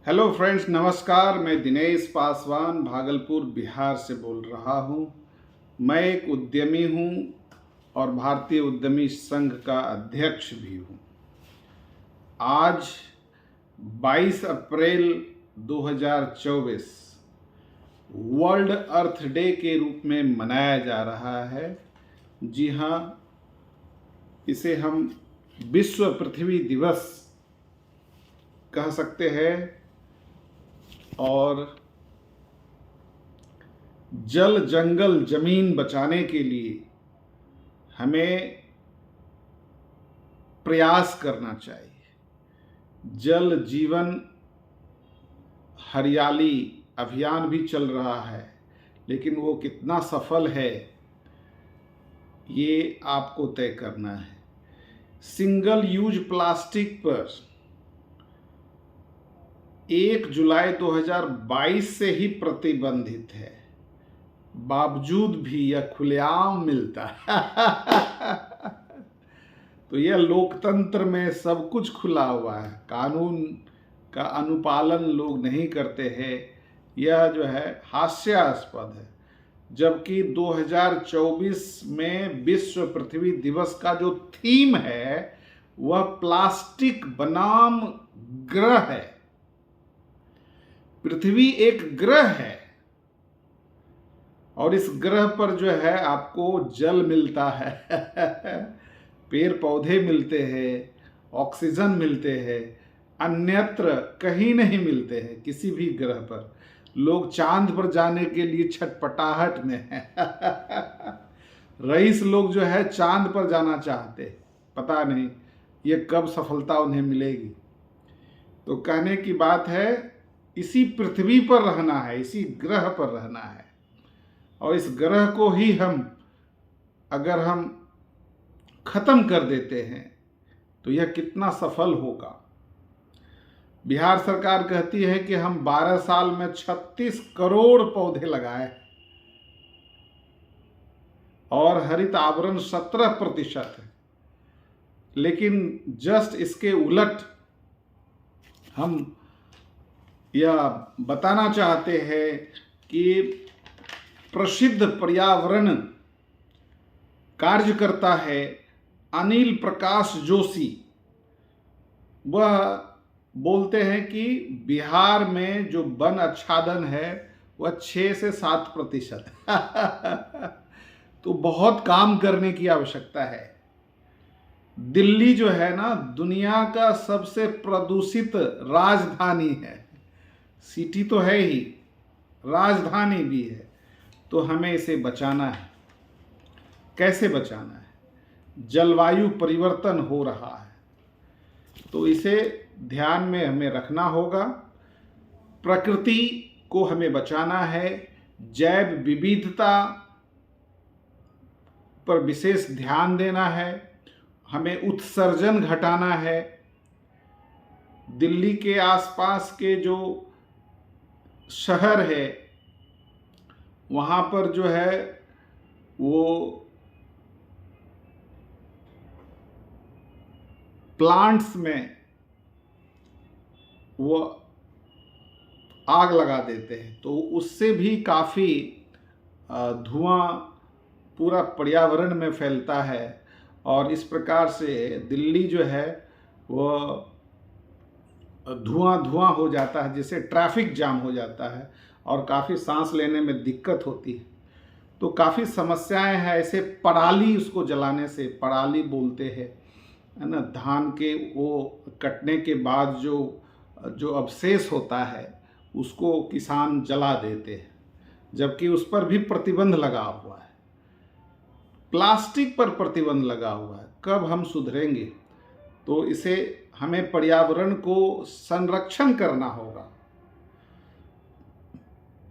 Hello friends, नमस्कार। मैं दिनेश पासवान भागलपुर बिहार से बोल रहा हूँ। मैं एक उद्यमी हूँ और भारतीय उद्यमी संघ का अध्यक्ष भी हूँ। आज 22 अप्रैल 2024 वर्ल्ड अर्थ डे के रूप में मनाया जा रहा है। जी हाँ, इसे हम विश्व पृथ्वी दिवस कह सकते हैं। और जल, जंगल, जमीन बचाने के लिए हमें प्रयास करना चाहिए। जल जीवन हरियाली अभियान भी चल रहा है, लेकिन वो कितना सफल है ये आपको तय करना है। सिंगल यूज प्लास्टिक पर 1 जुलाई 2022 से ही प्रतिबंधित है, बावजूद भी यह खुलेआम मिलता है। तो यह लोकतंत्र में सब कुछ खुला हुआ है, कानून का अनुपालन लोग नहीं करते हैं। यह जो है हास्यास्पद है। जबकि 2024 में विश्व पृथ्वी दिवस का जो थीम है वह प्लास्टिक बनाम ग्रह है। पृथ्वी एक ग्रह है और इस ग्रह पर जो है आपको जल मिलता है, पेड़ पौधे मिलते हैं, ऑक्सीजन मिलते हैं, अन्यत्र कहीं नहीं मिलते हैं। किसी भी ग्रह पर लोग चांद पर जाने के लिए छटपटाहट में है। रईस लोग जो है चांद पर जाना चाहते, पता नहीं ये कब सफलता उन्हें मिलेगी। तो कहने की बात है, इसी पृथ्वी पर रहना है, इसी ग्रह पर रहना है। और इस ग्रह को ही अगर हम खत्म कर देते हैं तो यह कितना सफल होगा। बिहार सरकार कहती है कि हम 12 साल में 36 करोड़ पौधे लगाए और हरित आवरण 17% है। लेकिन जस्ट इसके उलट हम यह बताना चाहते हैं कि प्रसिद्ध पर्यावरण कार्यकर्ता है अनिल प्रकाश जोशी। वह बोलते हैं कि बिहार में जो वन आच्छादन है वह 6 से 7% तो बहुत काम करने की आवश्यकता है। दिल्ली जो है ना, दुनिया का सबसे प्रदूषित राजधानी है। सिटी तो है ही, राजधानी भी है। तो हमें इसे बचाना है। कैसे बचाना है? जलवायु परिवर्तन हो रहा है, तो इसे ध्यान में हमें रखना होगा। प्रकृति को हमें बचाना है। जैव विविधता पर विशेष ध्यान देना है। हमें उत्सर्जन घटाना है। दिल्ली के आसपास के जो शहर है वहाँ पर जो है वो प्लांट्स में वो आग लगा देते हैं, तो उससे भी काफ़ी धुआं पूरा पर्यावरण में फैलता है। और इस प्रकार से दिल्ली जो है वो धुआं हो जाता है, जिससे ट्रैफिक जाम हो जाता है और काफ़ी सांस लेने में दिक्कत होती है। तो काफ़ी समस्याएं हैं ऐसे। पराली, उसको जलाने से, पराली बोलते हैं, है ना, धान के वो कटने के बाद जो अवशेष होता है उसको किसान जला देते हैं, जबकि उस पर भी प्रतिबंध लगा हुआ है। प्लास्टिक पर प्रतिबंध लगा हुआ है। कब हम सुधरेंगे? तो इसे हमें पर्यावरण को संरक्षण करना होगा,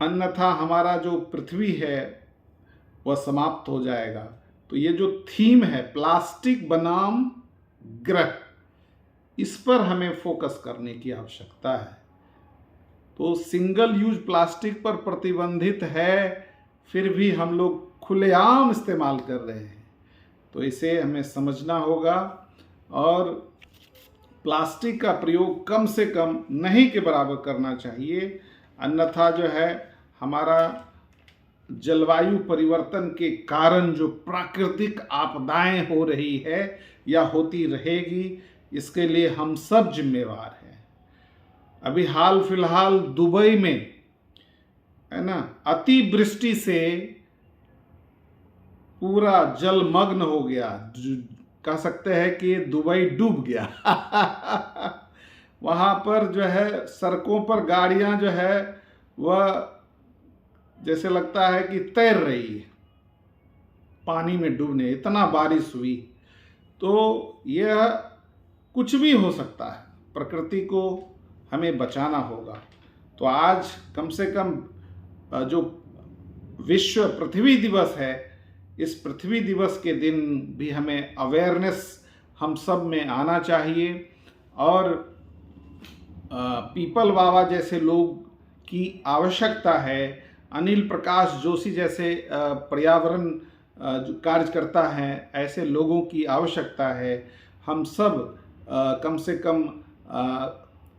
अन्यथा हमारा जो पृथ्वी है वह समाप्त हो जाएगा। तो ये जो थीम है प्लास्टिक बनाम ग्रह, इस पर हमें फोकस करने की आवश्यकता है। तो सिंगल यूज प्लास्टिक पर प्रतिबंधित है, फिर भी हम लोग खुलेआम इस्तेमाल कर रहे हैं। तो इसे हमें समझना होगा और प्लास्टिक का प्रयोग कम से कम नहीं के बराबर करना चाहिए, अन्यथा जो है हमारा जलवायु परिवर्तन के कारण जो प्राकृतिक आपदाएं हो रही है या होती रहेगी, इसके लिए हम सब जिम्मेवार हैं। अभी हाल फिलहाल दुबई में है ना, अतिवृष्टि से पूरा जलमग्न हो गया, कह सकते हैं कि दुबई डूब गया। वहाँ पर जो है सड़कों पर गाड़ियाँ जो है वह जैसे लगता है कि तैर रही है पानी में डूबने, इतना बारिश हुई। तो यह कुछ भी हो सकता है, प्रकृति को हमें बचाना होगा। तो आज कम से कम जो विश्व पृथ्वी दिवस है, इस पृथ्वी दिवस के दिन भी हमें अवेयरनेस हम सब में आना चाहिए, और पीपल बाबा जैसे लोग की आवश्यकता है, अनिल प्रकाश जोशी जैसे पर्यावरण जो कार्यकर्ता हैं, ऐसे लोगों की आवश्यकता है। हम सब कम से कम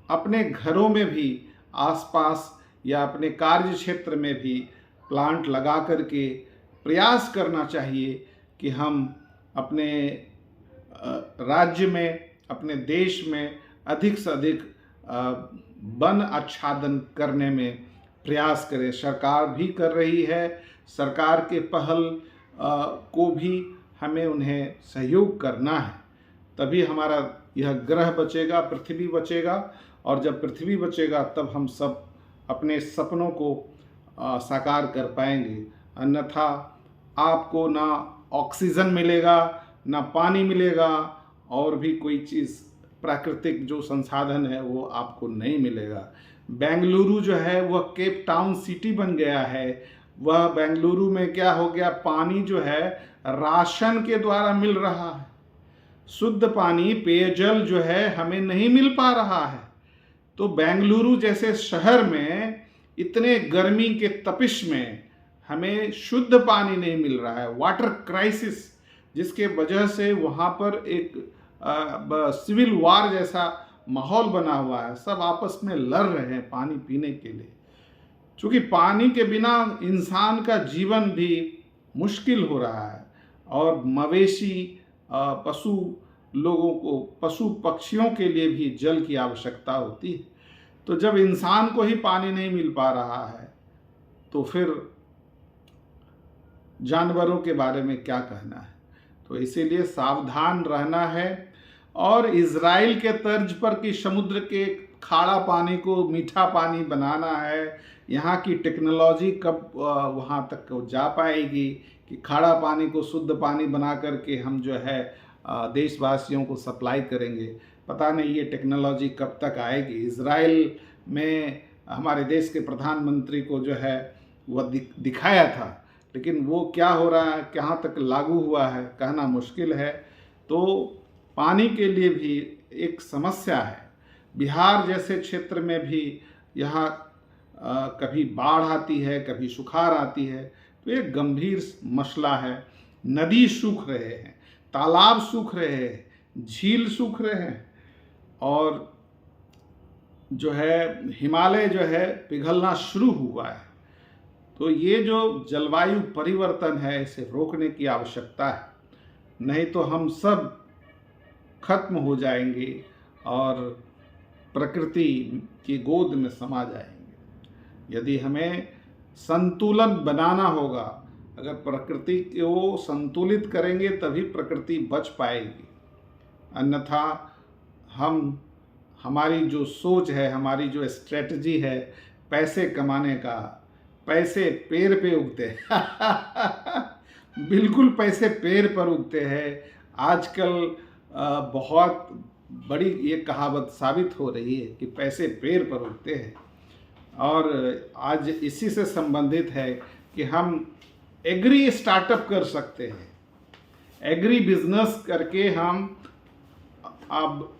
अपने घरों में भी, आसपास या अपने कार्य क्षेत्र में भी प्लांट लगा करके प्रयास करना चाहिए कि हम अपने राज्य में, अपने देश में अधिक से अधिक वन आच्छादन करने में प्रयास करें। सरकार भी कर रही है, सरकार के पहल को भी हमें उन्हें सहयोग करना है, तभी हमारा यह ग्रह बचेगा, पृथ्वी बचेगा। और जब पृथ्वी बचेगा तब हम सब अपने सपनों को साकार कर पाएंगे। अन्यथा आपको ना ऑक्सीजन मिलेगा, ना पानी मिलेगा, और भी कोई चीज़ प्राकृतिक जो संसाधन है वो आपको नहीं मिलेगा। बेंगलुरु जो है वह केप टाउन सिटी बन गया है। वह बेंगलुरु में क्या हो गया, पानी जो है राशन के द्वारा मिल रहा है, शुद्ध पानी, पेयजल जो है हमें नहीं मिल पा रहा है। तो बेंगलुरु जैसे शहर में इतने गर्मी के तपिश में हमें शुद्ध पानी नहीं मिल रहा है, वाटर क्राइसिस, जिसके वजह से वहाँ पर एक सिविल वार जैसा माहौल बना हुआ है। सब आपस में लड़ रहे हैं पानी पीने के लिए, क्योंकि पानी के बिना इंसान का जीवन भी मुश्किल हो रहा है। और मवेशी, पशु लोगों को, पशु पक्षियों के लिए भी जल की आवश्यकता होती है। तो जब इंसान को ही पानी नहीं मिल पा रहा है तो फिर जानवरों के बारे में क्या कहना है। तो इसीलिए सावधान रहना है। और इज़राइल के तर्ज पर कि समुद्र के खारा पानी को मीठा पानी बनाना है, यहाँ की टेक्नोलॉजी कब वहाँ तक जा पाएगी कि खारा पानी को शुद्ध पानी बना करके हम जो है देशवासियों को सप्लाई करेंगे। पता नहीं ये टेक्नोलॉजी कब तक आएगी। इज़राइल में हमारे देश के प्रधानमंत्री को जो है वह दिखाया था, लेकिन वो क्या हो रहा है, कहाँ तक लागू हुआ है, कहना मुश्किल है। तो पानी के लिए भी एक समस्या है। बिहार जैसे क्षेत्र में भी यहाँ कभी बाढ़ आती है, कभी सुखाड़ आती है, तो एक गंभीर मसला है। नदी सूख रहे हैं, तालाब सूख रहे हैं, झील सूख रहे हैं, और जो है हिमालय जो है पिघलना शुरू हुआ है। तो ये जो जलवायु परिवर्तन है, इसे रोकने की आवश्यकता है, नहीं तो हम सब खत्म हो जाएंगे और प्रकृति की गोद में समा जाएंगे। यदि हमें संतुलन बनाना होगा, अगर प्रकृति को संतुलित करेंगे तभी प्रकृति बच पाएगी, अन्यथा हमारी जो सोच है, हमारी जो स्ट्रेटजी है पैसे कमाने का, पैसे पेड़ पे उगते हैं। बिल्कुल पैसे पेड़ पर उगते हैं। आजकल बहुत बड़ी ये कहावत साबित हो रही है कि पैसे पेड़ पर उगते हैं। और आज इसी से संबंधित है कि हम एग्री स्टार्टअप कर सकते हैं, एग्री बिजनेस करके हम अब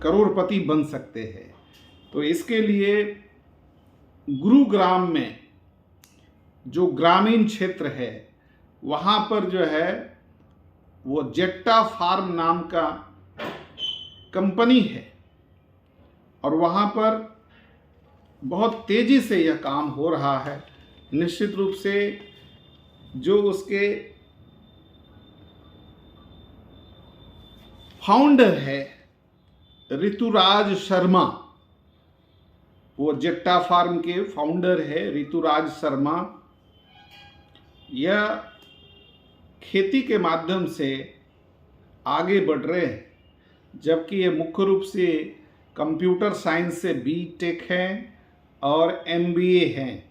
करोड़पति बन सकते हैं। तो इसके लिए गुरुग्राम में जो ग्रामीण क्षेत्र है, वहाँ पर जो है वो जेट्टा फार्म नाम का कंपनी है, और वहाँ पर बहुत तेज़ी से यह काम हो रहा है। निश्चित रूप से जो उसके फाउंडर है ऋतुराज शर्मा, वो जेट्टा फार्म के फाउंडर है ऋतुराज शर्मा। यह खेती के माध्यम से आगे बढ़ रहे हैं, जबकि ये मुख्य रूप से कंप्यूटर साइंस से बीटेक हैं और एमबीए हैं।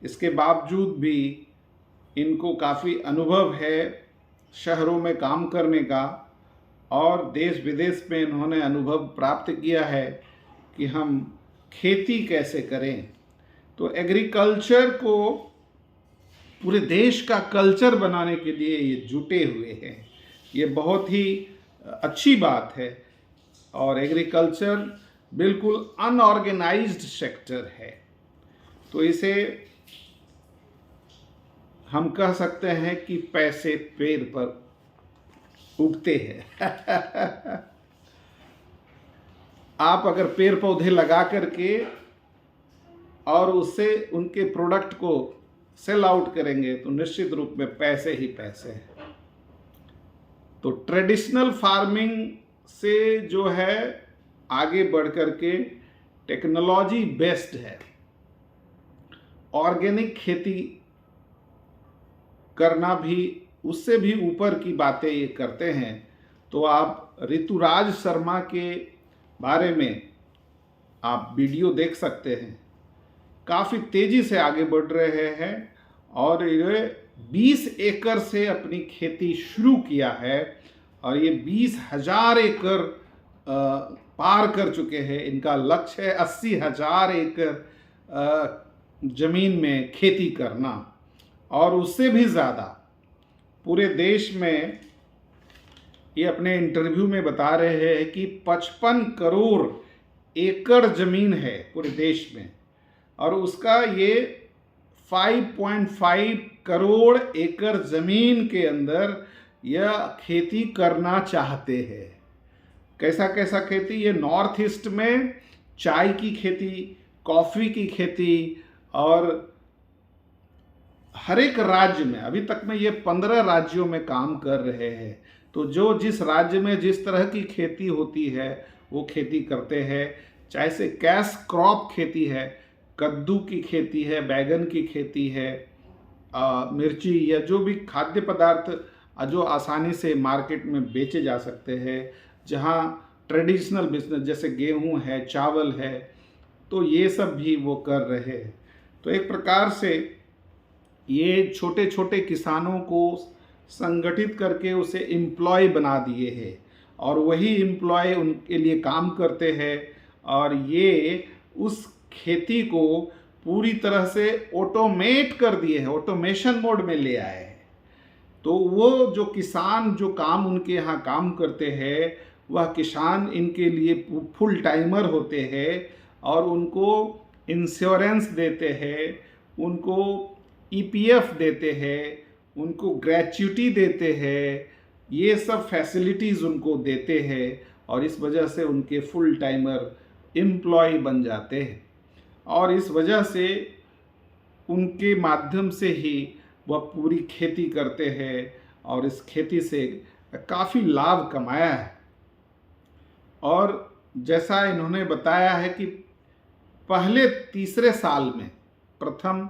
इसके बावजूद भी इनको काफ़ी अनुभव है शहरों में काम करने का, और देश विदेश में इन्होंने अनुभव प्राप्त किया है कि हम खेती कैसे करें। तो एग्रीकल्चर को पूरे देश का कल्चर बनाने के लिए ये जुटे हुए हैं। ये बहुत ही अच्छी बात है। और एग्रीकल्चर बिल्कुल अनऑर्गेनाइज्ड सेक्टर है, तो इसे हम कह सकते हैं कि पैसे पेड़ पर उगते हैं। आप अगर पेड़ पौधे लगा करके और उससे उनके प्रोडक्ट को सेल आउट करेंगे तो निश्चित रूप में पैसे ही पैसे हैं। तो ट्रेडिशनल फार्मिंग से जो है आगे बढ़ करके टेक्नोलॉजी बेस्ड है, ऑर्गेनिक खेती करना भी उससे भी ऊपर की बातें ये करते हैं। तो आप ऋतुराज शर्मा के बारे में आप वीडियो देख सकते हैं, काफ़ी तेज़ी से आगे बढ़ रहे हैं और ये 20 एकड़ से अपनी खेती शुरू किया है और ये 20,000 एकड़ पार कर चुके हैं। इनका लक्ष्य है 80,000 एकड़ ज़मीन में खेती करना और उससे भी ज़्यादा। पूरे देश में ये अपने इंटरव्यू में बता रहे हैं कि 55 करोड़ एकड़ ज़मीन है पूरे देश में, और उसका ये 5.5 करोड़ एकड़ ज़मीन के अंदर यह खेती करना चाहते हैं। कैसा कैसा खेती? ये नॉर्थ ईस्ट में चाय की खेती, कॉफ़ी की खेती, और हर एक राज्य में अभी तक में ये 15 राज्यों में काम कर रहे हैं। तो जो जिस राज्य में जिस तरह की खेती होती है वो खेती करते हैं, चाहे से कैश क्रॉप खेती है, कद्दू की खेती है, बैगन की खेती है, मिर्ची या जो भी खाद्य पदार्थ जो आसानी से मार्केट में बेचे जा सकते हैं, जहाँ ट्रेडिशनल बिजनेस जैसे गेहूं है, चावल है, तो ये सब भी वो कर रहे हैं। तो एक प्रकार से ये छोटे छोटे किसानों को संगठित करके उसे एम्प्लॉय बना दिए हैं और वही एम्प्लॉय उनके लिए काम करते हैं, और ये उस खेती को पूरी तरह से ऑटोमेट कर दिए हैं, ऑटोमेशन मोड में ले आए हैं। तो वो जो किसान जो काम उनके यहाँ काम करते हैं, वह किसान इनके लिए फुल टाइमर होते हैं और उनको इंश्योरेंस देते हैं, उनको ईपीएफ देते हैं, उनको ग्रेच्युटी देते हैं, ये सब फैसिलिटीज़ उनको देते हैं और इस वजह से उनके फुल टाइमर एम्प्लॉय बन जाते हैं। और इस वजह से उनके माध्यम से ही वह पूरी खेती करते हैं और इस खेती से काफ़ी लाभ कमाया है। और जैसा इन्होंने बताया है कि पहले तीसरे साल में, प्रथम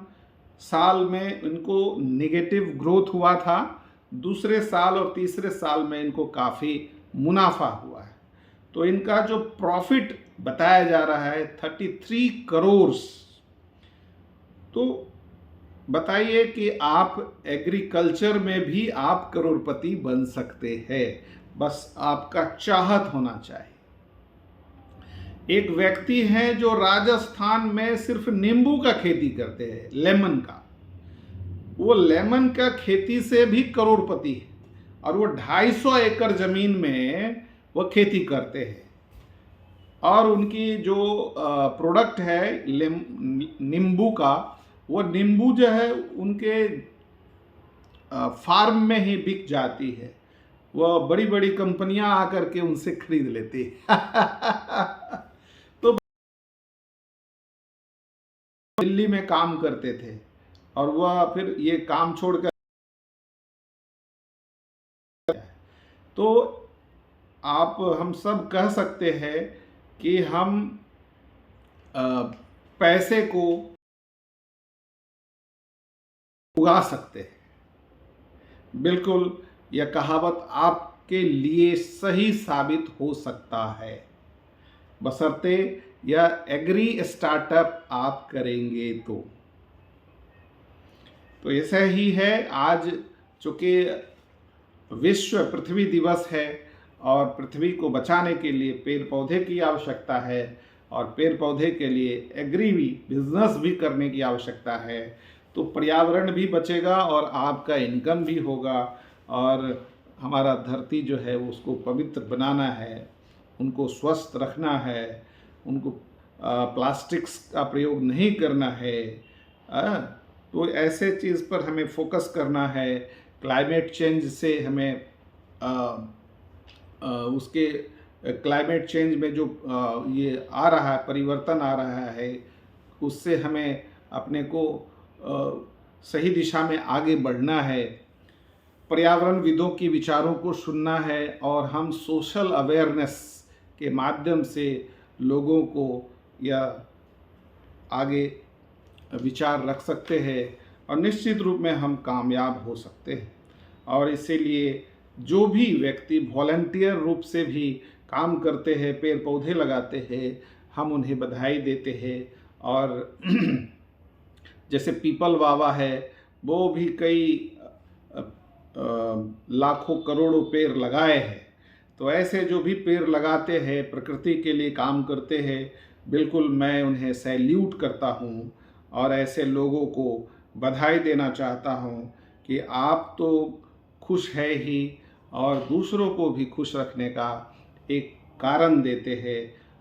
साल में इनको नेगेटिव ग्रोथ हुआ था, दूसरे साल और तीसरे साल में इनको काफ़ी मुनाफा हुआ है। तो इनका जो प्रॉफिट बताया जा रहा है 33 करोड़। तो बताइए कि आप एग्रीकल्चर में भी आप करोड़पति बन सकते हैं, बस आपका चाहत होना चाहिए। एक व्यक्ति हैं जो राजस्थान में सिर्फ नींबू का खेती करते हैं, लेमन का। वो लेमन का खेती से भी करोड़पति है और वो 250 एकड़ ज़मीन में वो खेती करते हैं। और उनकी जो प्रोडक्ट है नींबू का, वो नींबू जो है उनके फार्म में ही बिक जाती है। वह बड़ी बड़ी कंपनियां आकर के उनसे खरीद लेती है। तो दिल्ली में काम करते थे और वह फिर ये काम छोड़कर, तो आप हम सब कह सकते हैं कि हम अ, पैसे को उगा सकते हैं। बिल्कुल, यह कहावत आपके लिए सही साबित हो सकता है, बशर्ते यह एग्री स्टार्टअप आप करेंगे तो ऐसा ही है। आज चूंकि विश्व पृथ्वी दिवस है और पृथ्वी को बचाने के लिए पेड़ पौधे की आवश्यकता है और पेड़ पौधे के लिए एग्री भी बिजनेस भी करने की आवश्यकता है, तो पर्यावरण भी बचेगा और आपका इनकम भी होगा। और हमारा धरती जो है उसको पवित्र बनाना है, उनको स्वस्थ रखना है, उनको प्लास्टिक्स का प्रयोग नहीं करना है। तो ऐसे चीज़ पर हमें फोकस करना है। क्लाइमेट चेंज से हमें उसके क्लाइमेट चेंज में जो ये आ रहा है, परिवर्तन आ रहा है, उससे हमें अपने को सही दिशा में आगे बढ़ना है। पर्यावरणविदों की विचारों को सुनना है और हम सोशल अवेयरनेस के माध्यम से लोगों को यह आगे विचार रख सकते हैं और निश्चित रूप में हम कामयाब हो सकते हैं। और इसीलिए जो भी व्यक्ति वॉलंटियर रूप से भी काम करते हैं, पेड़ पौधे लगाते हैं, हम उन्हें बधाई देते हैं। और जैसे पीपल वावा है, वो भी कई लाखों करोड़ों पेड़ लगाए हैं। तो ऐसे जो भी पेड़ लगाते हैं, प्रकृति के लिए काम करते हैं, बिल्कुल मैं उन्हें सैल्यूट करता हूँ और ऐसे लोगों को बधाई देना चाहता हूँ कि आप तो खुश है ही और दूसरों को भी खुश रखने का एक कारण देते हैं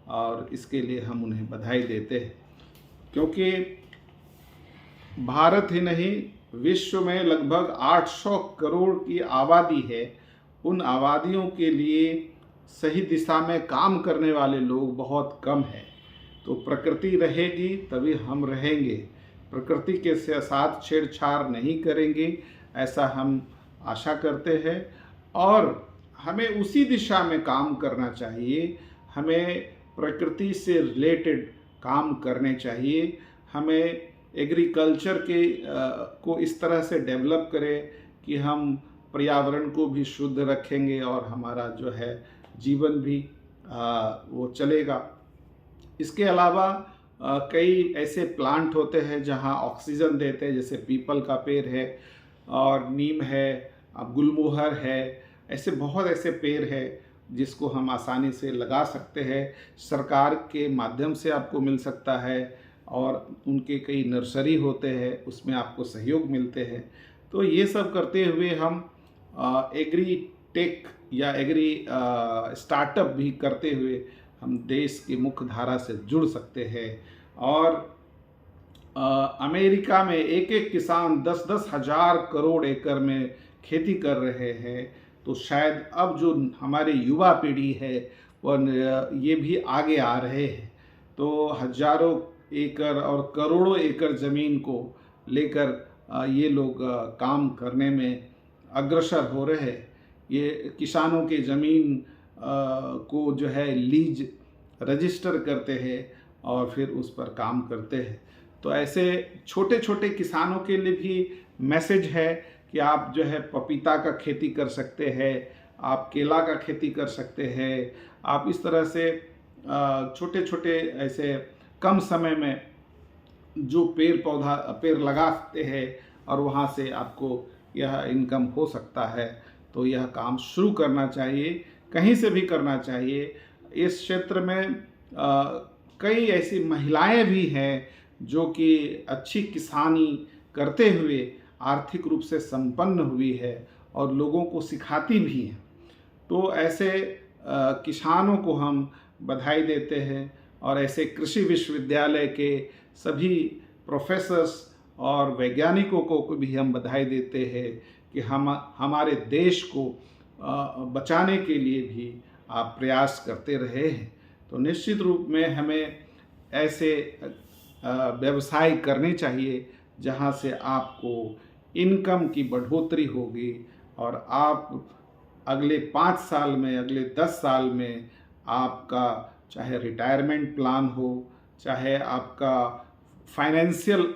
और इसके लिए हम उन्हें बधाई देते हैं। क्योंकि भारत ही नहीं, विश्व में लगभग 800 करोड़ की आबादी है। उन आबादियों के लिए सही दिशा में काम करने वाले लोग बहुत कम हैं। तो प्रकृति रहेगी तभी हम रहेंगे। प्रकृति के साथ छेड़छाड़ नहीं करेंगे, ऐसा हम आशा करते हैं और हमें उसी दिशा में काम करना चाहिए। हमें प्रकृति से रिलेटेड काम करने चाहिए। हमें एग्रीकल्चर के को इस तरह से डेवलप करें कि हम पर्यावरण को भी शुद्ध रखेंगे और हमारा जो है जीवन भी वो चलेगा। इसके अलावा कई ऐसे प्लांट होते हैं जहां ऑक्सीजन देते हैं, जैसे पीपल का पेड़ है और नीम है, गुलमोहर है। ऐसे बहुत ऐसे पेड़ हैं जिसको हम आसानी से लगा सकते हैं। सरकार के माध्यम से आपको मिल सकता है और उनके कई नर्सरी होते हैं, उसमें आपको सहयोग मिलते हैं। तो ये सब करते हुए हम एग्री टेक या एग्री स्टार्टअप भी करते हुए हम देश की मुख्य धारा से जुड़ सकते हैं। और अमेरिका में एक एक किसान 10-10 हज़ार करोड़ एकड़ में खेती कर रहे हैं। तो शायद अब जो हमारी युवा पीढ़ी है वह ये भी आगे आ रहे हैं। तो हजारों एकड़ और करोड़ों एकड़ ज़मीन को लेकर ये लोग काम करने में अग्रसर हो रहे हैं। ये किसानों के ज़मीन को जो है लीज रजिस्टर करते हैं और फिर उस पर काम करते हैं। तो ऐसे छोटे छोटे किसानों के लिए भी मैसेज है कि आप जो है पपीता का खेती कर सकते हैं, आप केला का खेती कर सकते हैं। आप इस तरह से छोटे छोटे ऐसे कम समय में जो पेड़ लगाते हैं और वहाँ से आपको यह इनकम हो सकता है। तो यह काम शुरू करना चाहिए, कहीं से भी करना चाहिए। इस क्षेत्र में कई ऐसी महिलाएं भी हैं जो कि अच्छी किसानी करते हुए आर्थिक रूप से संपन्न हुई है और लोगों को सिखाती भी हैं। तो ऐसे किसानों को हम बधाई देते हैं और ऐसे कृषि विश्वविद्यालय के सभी प्रोफेसर्स और वैज्ञानिकों को भी हम बधाई देते हैं कि हम हमारे देश को बचाने के लिए भी आप प्रयास करते रहे हैं। तो निश्चित रूप में हमें ऐसे व्यवसाय करने चाहिए जहाँ से आपको इनकम की बढ़ोतरी होगी और आप अगले 5 साल में, अगले 10 साल में आपका चाहे रिटायरमेंट प्लान हो, चाहे आपका फाइनेंशियल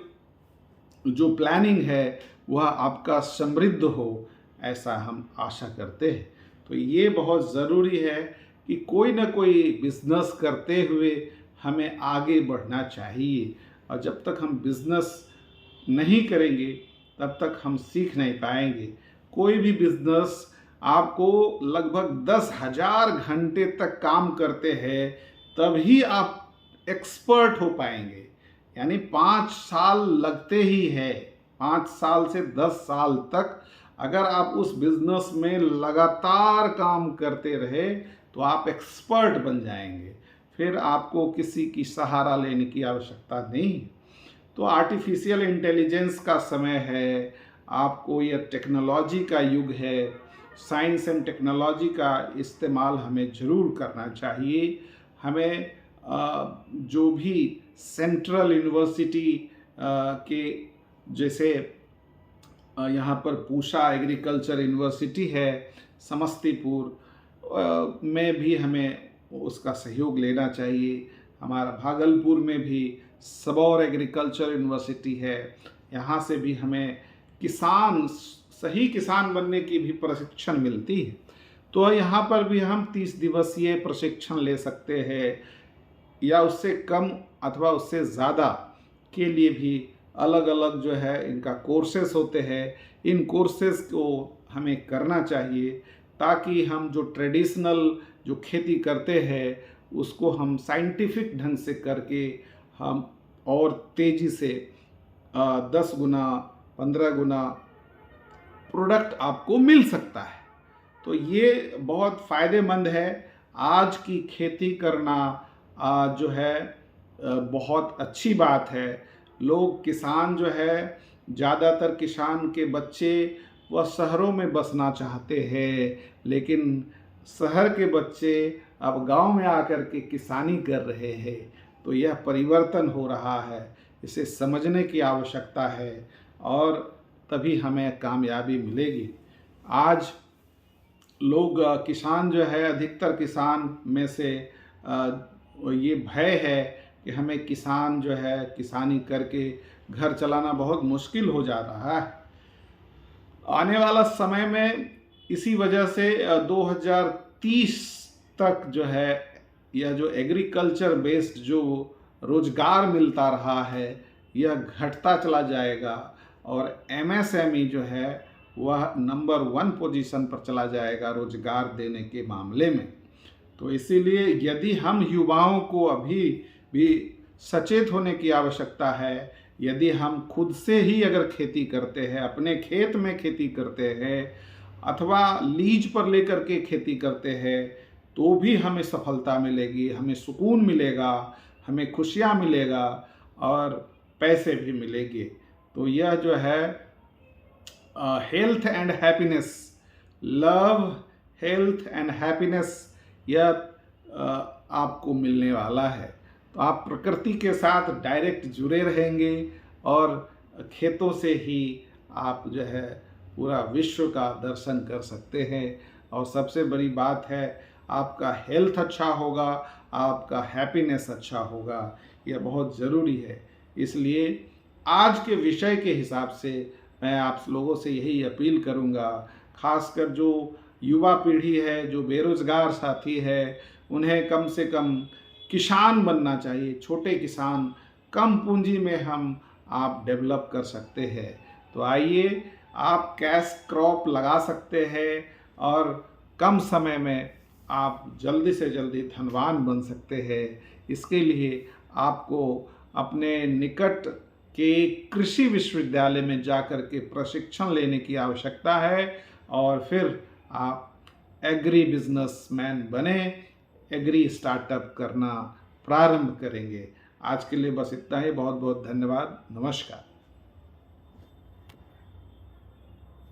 जो प्लानिंग है वह आपका समृद्ध हो, ऐसा हम आशा करते हैं। तो ये बहुत ज़रूरी है कि कोई ना कोई बिज़नेस करते हुए हमें आगे बढ़ना चाहिए, और जब तक हम बिज़नेस नहीं करेंगे तब तक हम सीख नहीं पाएंगे। कोई भी बिज़नेस आपको लगभग 10,000 घंटे तक काम करते हैं तभी आप एक्सपर्ट हो पाएंगे, यानी 5 साल लगते ही है। 5 साल से 10 साल तक अगर आप उस बिज़नेस में लगातार काम करते रहे तो आप एक्सपर्ट बन जाएंगे, फिर आपको किसी की सहारा लेने की आवश्यकता नहीं। तो आर्टिफिशियल इंटेलिजेंस का समय है, आपको यह टेक्नोलॉजी का युग है, साइंस एंड टेक्नोलॉजी का इस्तेमाल हमें ज़रूर करना चाहिए। हमें जो भी सेंट्रल यूनिवर्सिटी के जैसे यहाँ पर पूषा एग्रीकल्चर यूनिवर्सिटी है समस्तीपुर में भी हमें उसका सहयोग लेना चाहिए। हमारा भागलपुर में भी सबौर एग्रीकल्चर यूनिवर्सिटी है, यहाँ से भी हमें सही किसान बनने की भी प्रशिक्षण मिलती है। तो यहाँ पर भी हम 30 दिवसीय प्रशिक्षण ले सकते हैं या उससे कम अथवा उससे ज़्यादा के लिए भी अलग अलग जो है इनका कोर्सेस होते हैं। इन कोर्सेस को हमें करना चाहिए ताकि हम जो ट्रेडिशनल जो खेती करते हैं उसको हम साइंटिफिक ढंग से करके हम और तेज़ी से 10 गुना 15 गुना प्रोडक्ट आपको मिल सकता है। तो ये बहुत फ़ायदेमंद है। आज की खेती करना जो है बहुत अच्छी बात है। लोग किसान जो है ज़्यादातर किसान के बच्चे वह शहरों में बसना चाहते हैं, लेकिन शहर के बच्चे अब गांव में आकर के किसानी कर रहे हैं। तो यह परिवर्तन हो रहा है, इसे समझने की आवश्यकता है और तभी हमें कामयाबी मिलेगी। आज लोग किसान जो है, अधिकतर किसान में से ये भय है कि हमें किसान जो है किसानी करके घर चलाना बहुत मुश्किल हो जा रहा है। आने वाला समय में इसी वजह से 2030 तक जो है यह जो एग्रीकल्चर बेस्ड जो रोज़गार मिलता रहा है यह घटता चला जाएगा और एमएसएमई जो है वह नंबर 1 पोजीशन पर चला जाएगा रोज़गार देने के मामले में। तो इसीलिए यदि हम युवाओं को अभी भी सचेत होने की आवश्यकता है, यदि हम खुद से ही अगर खेती करते हैं, अपने खेत में खेती करते हैं अथवा लीज पर लेकर के खेती करते हैं, तो भी हमें सफलता मिलेगी, हमें सुकून मिलेगा, हमें खुशियाँ मिलेगा और पैसे भी मिलेंगे। तो यह जो है health and happiness, love health and happiness, यह आपको मिलने वाला है। तो आप प्रकृति के साथ डायरेक्ट जुड़े रहेंगे और खेतों से ही आप जो है पूरा विश्व का दर्शन कर सकते हैं। और सबसे बड़ी बात है आपका हेल्थ अच्छा होगा, आपका हैप्पीनेस अच्छा होगा, यह बहुत ज़रूरी है। इसलिए आज के विषय के हिसाब से मैं आप लोगों से यही अपील करूंगा, खासकर जो युवा पीढ़ी है, जो बेरोज़गार साथी है, उन्हें कम से कम किसान बनना चाहिए। छोटे किसान, कम पूंजी में हम आप डेवलप कर सकते हैं। तो आइए, आप कैश क्रॉप लगा सकते हैं और कम समय में आप जल्दी से जल्दी धनवान बन सकते हैं। इसके लिए आपको अपने निकट के कृषि विश्वविद्यालय में जाकर के प्रशिक्षण लेने की आवश्यकता है और फिर आप एग्री बिजनेसमैन बने, एग्री स्टार्टअप करना प्रारंभ करेंगे। आज के लिए बस इतना ही। बहुत बहुत धन्यवाद। नमस्कार।